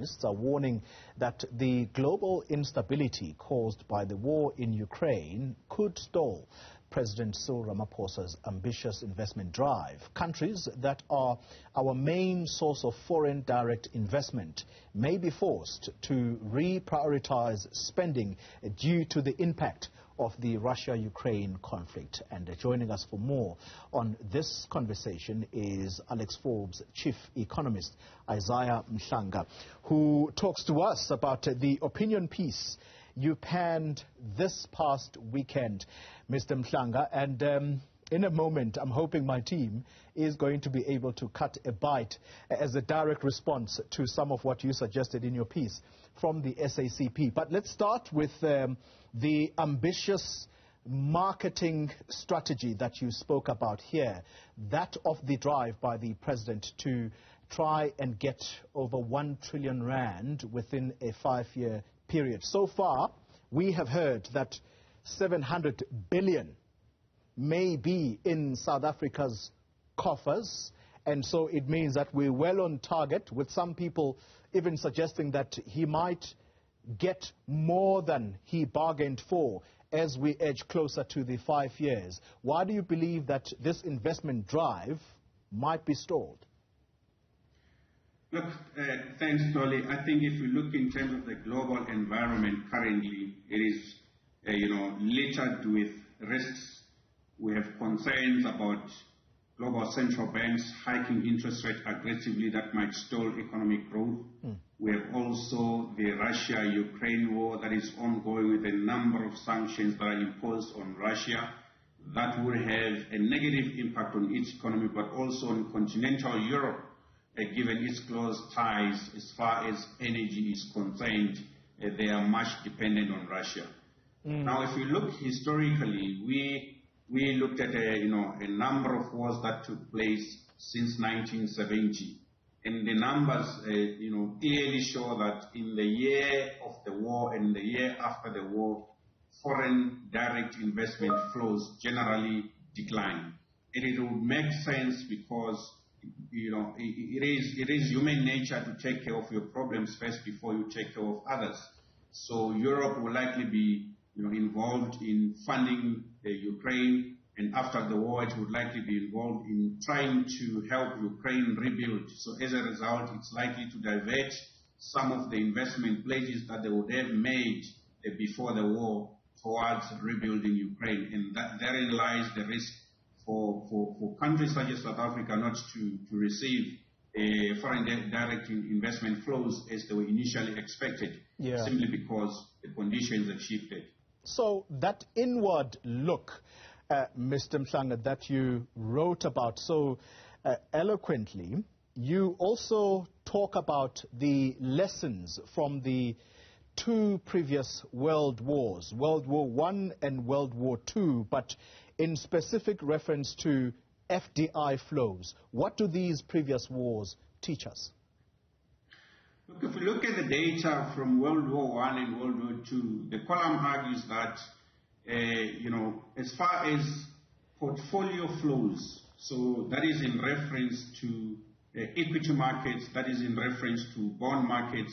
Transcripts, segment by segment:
economists are warning that the global instability caused by the war in Ukraine could stall President Cyril Ramaphosa's ambitious investment drive. Countries that are our main source of foreign direct investment may be forced to reprioritize spending due to the impact of the Russia-Ukraine conflict. And joining us for more on this conversation is Alex Forbes' chief economist, Isaah Mhlanga, who talks to us about the opinion piece you panned this past weekend, Mr. Mhlanga. And in a moment, I'm hoping my team is going to be able to cut a bite as a direct response to some of what you suggested in your piece from the SACP. But let's start with the ambitious marketing strategy that you spoke about here, that of the drive by the president to try and get over 1 trillion rand within a 5-year period. So far, we have heard that 700 billion may be in South Africa's coffers, and so it means that we're well on target, with some people even suggesting that he might get more than he bargained for as we edge closer to the 5 years. Why do you believe that this investment drive might be stalled? Look, thanks, Dolly. I think if we look in terms of the global environment currently, it is, littered with risks. We have concerns about global central banks hiking interest rate aggressively that might stall economic growth. We have also the Russia-Ukraine war that is ongoing, with a number of sanctions that are imposed on Russia that will have a negative impact on its economy, but also on continental Europe, given its close ties as far as energy is concerned. They are much dependent on Russia. Now, if you look historically, we looked at a number of wars that took place since 1970, and the numbers clearly show that in the year of the war and the year after the war, foreign direct investment flows generally decline. And it would make sense because it is human nature to take care of your problems first before you take care of others. So Europe will likely be involved in funding Ukraine, and after the war it would likely be involved in trying to help Ukraine rebuild. So as a result, it's likely to divert some of the investment pledges that they would have made before the war towards rebuilding Ukraine. And therein lies the risk for countries such as South Africa not to receive foreign direct investment flows as they were initially expected, simply because the conditions have shifted. So that inward look, Mr. Mhlanga, that you wrote about so eloquently, you also talk about the lessons from the 2 previous world wars, World War I and World War II, but in specific reference to FDI flows. What do these previous wars teach us? Look, if we look at the data from World War I and World War II, the column argues that, as far as portfolio flows, so that is in reference to equity markets, that is in reference to bond markets,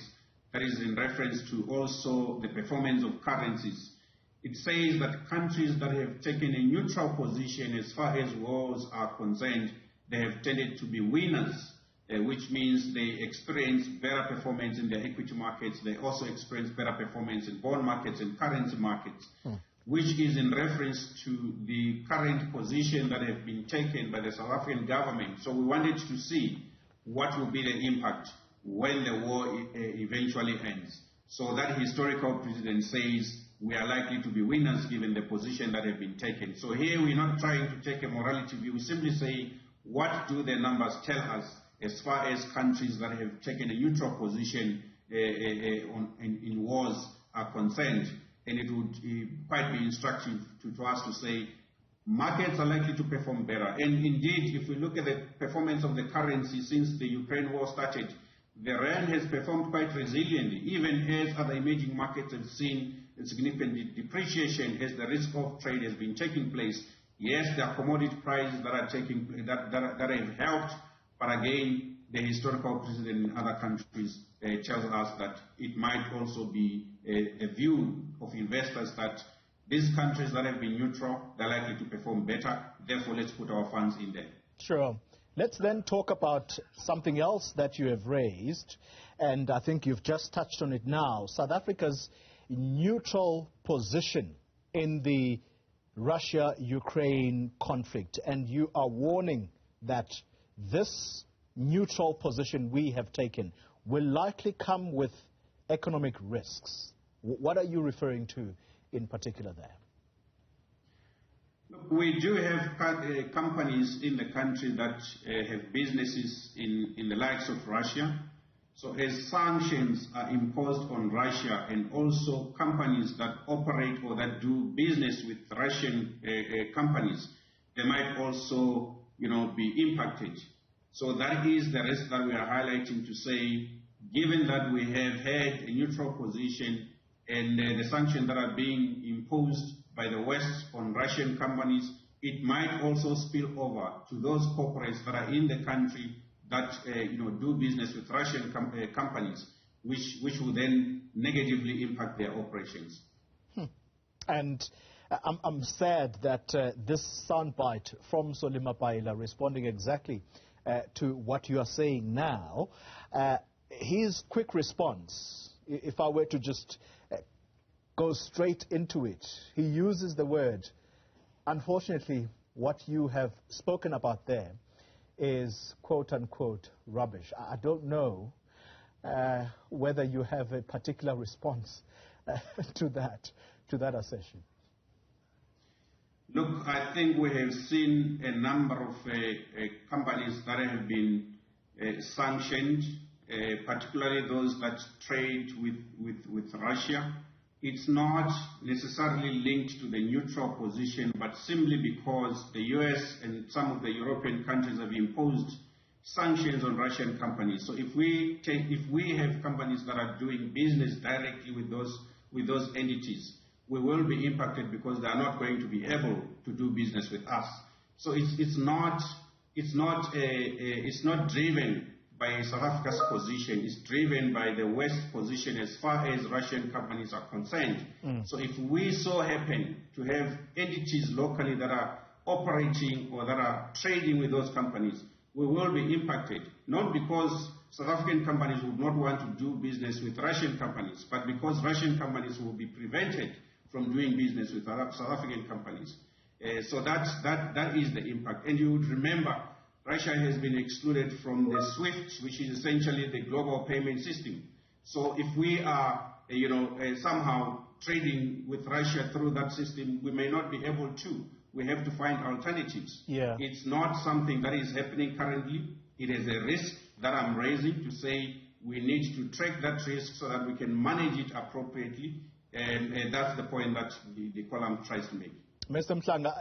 that is in reference to also the performance of currencies. It says that countries that have taken a neutral position as far as wars are concerned, they have tended to be winners, which means they experience better performance in their equity markets. They also experience better performance in bond markets and currency markets, which is in reference to the current position that have been taken by the South African government. So we wanted to see what will be the impact when the war eventually ends. So that historical precedent says we are likely to be winners given the position that have been taken. So here we're not trying to take a morality view. We simply say, what do the numbers tell us as far as countries that have taken a neutral position in wars are concerned? And it would quite be instructive to us to say markets are likely to perform better. And indeed, if we look at the performance of the currency since the Ukraine war started, the rand has performed quite resiliently, even as other emerging markets have seen a significant depreciation as the risk of trade has been taking place. Yes, there are commodity prices that are that have helped, but again, the historical precedent in other countries tells us that it might also be a view of investors that these countries that have been neutral, they're likely to perform better, therefore let's put our funds in there. Sure. Let's then talk about something else that you have raised, and I think you've just touched on it now. South Africa's neutral position in the Russia-Ukraine conflict, and you are warning that this neutral position we have taken will likely come with economic risks. What are you referring to in particular there? We do have companies in the country that have businesses in the likes of Russia. So as sanctions are imposed on Russia, and also companies that operate or that do business with Russian companies, they might also, be impacted. So that is the risk that we are highlighting, to say, given that we have had a neutral position and the sanctions that are being imposed by the West on Russian companies, it might also spill over to those corporates that are in the country that do business with Russian companies, which will then negatively impact their operations. And I'm sad that this soundbite from Solima Paila, responding exactly to what you are saying now, his quick response, if I were to just go straight into it, he uses the word, unfortunately, what you have spoken about there is quote-unquote rubbish. I don't know whether you have a particular response to that assertion. Look, I think we have seen a number of companies that have been sanctioned, particularly those that trade with Russia. It's not necessarily linked to the neutral position, but simply because the US and some of the European countries have imposed sanctions on Russian companies. So if we have companies that are doing business directly with those entities, we will be impacted because they are not going to be able to do business with us. So it's not driven by South Africa's position. It's driven by the West position as far as Russian companies are concerned. So if we so happen to have entities locally that are operating or that are trading with those companies, we will be impacted, not because South African companies would not want to do business with Russian companies, but because Russian companies will be prevented from doing business with South African companies. So that is the impact. And you would remember, Russia has been excluded from the SWIFT, which is essentially the global payment system. So if we are, somehow trading with Russia through that system, we may not be able to. We have to find alternatives. Yeah. It's not something that is happening currently. It is a risk that I'm raising to say we need to track that risk so that we can manage it appropriately. And that's the point that the column tries to make. Mr. Mhlanga,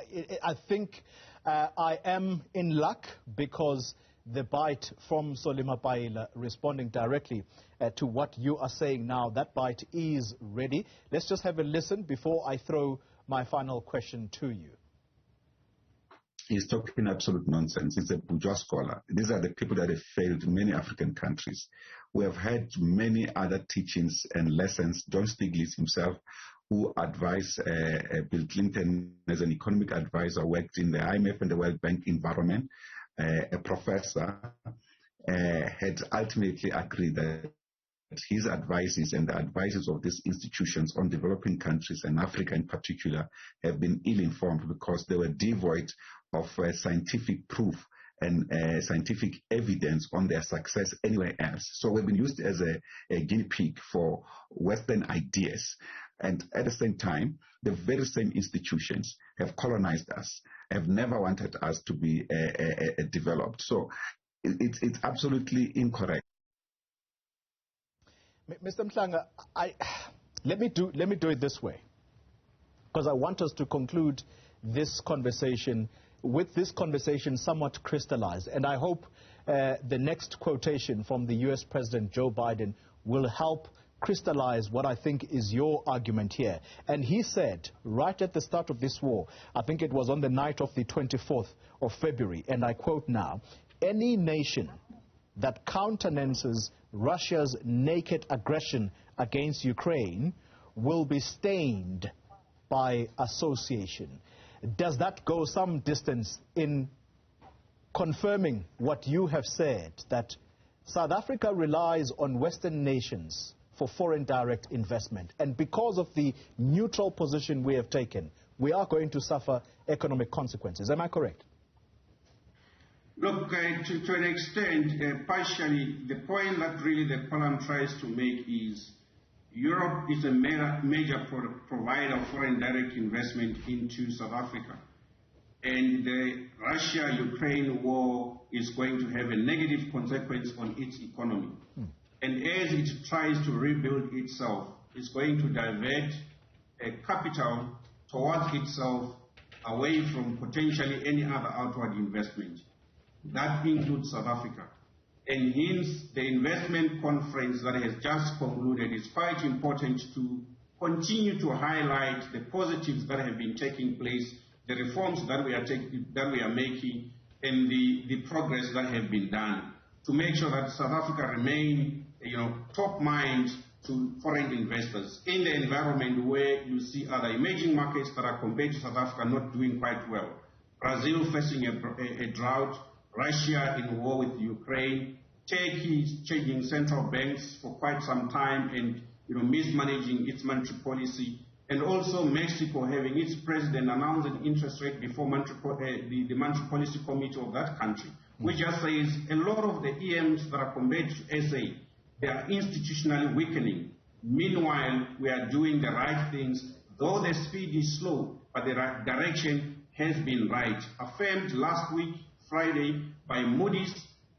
I think I am in luck because the bite from Solima Paila responding directly to what you are saying now, that bite is ready. Let's just have a listen before I throw my final question to you. He's talking absolute nonsense. He's a bourgeois scholar. These are the people that have failed in many African countries. We have had many other teachings and lessons. John Stiglitz himself, who advised Bill Clinton as an economic advisor, worked in the IMF and the World Bank environment, a professor, had ultimately agreed that his advices and the advices of these institutions on developing countries and Africa in particular have been ill-informed because they were devoid of scientific proof and scientific evidence on their success anywhere else. So we've been used as a guinea pig for Western ideas. And at the same time, the very same institutions have colonized us, have never wanted us to be developed. So it's absolutely incorrect. Mr. Mhlanga, let me do it this way, because I want us to conclude this conversation with this conversation somewhat crystallized. And I hope the next quotation from the U.S. President Joe Biden will help crystallize what I think is your argument here. And he said right at the start of this war, I think it was on the night of the 24th of February, and I quote now, "Any nation that countenances Russia's naked aggression against Ukraine will be stained by association. Does that go some distance in confirming what you have said, that South Africa relies on Western nations for foreign direct investment, and because of the neutral position we have taken, we are going to suffer economic consequences? Am I correct? Look, to an extent, partially, the point that really the column tries to make is Europe is a major provider of foreign direct investment into South Africa. And the Russia-Ukraine war is going to have a negative consequence on its economy. And as it tries to rebuild itself, it's going to divert capital towards itself away from potentially any other outward investment. That includes South Africa. And hence, the investment conference that has just concluded is quite important to continue to highlight the positives that have been taking place, the reforms that we are making, and the progress that have been done to make sure that South Africa remain, top mind to foreign investors in the environment where you see other emerging markets that are compared to South Africa not doing quite well. Brazil facing a drought, Russia in war with Ukraine, Turkey changing central banks for quite some time and mismanaging its monetary policy, and also Mexico having its president announce an interest rate before the monetary policy committee of that country, which just says a lot of the EMs that are compared to SA, they are institutionally weakening. Meanwhile, we are doing the right things, though the speed is slow, but the direction has been right. Affirmed last week, Friday, by Moody's,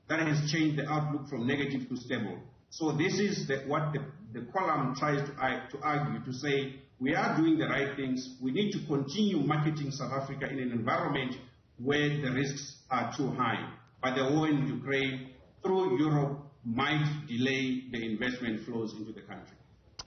that has changed the outlook from negative to stable. So this is what the column tries to argue, to say we are doing the right things. We need to continue marketing South Africa in an environment where the risks are too high. But the war in Ukraine, through Europe, might delay the investment flows into the country.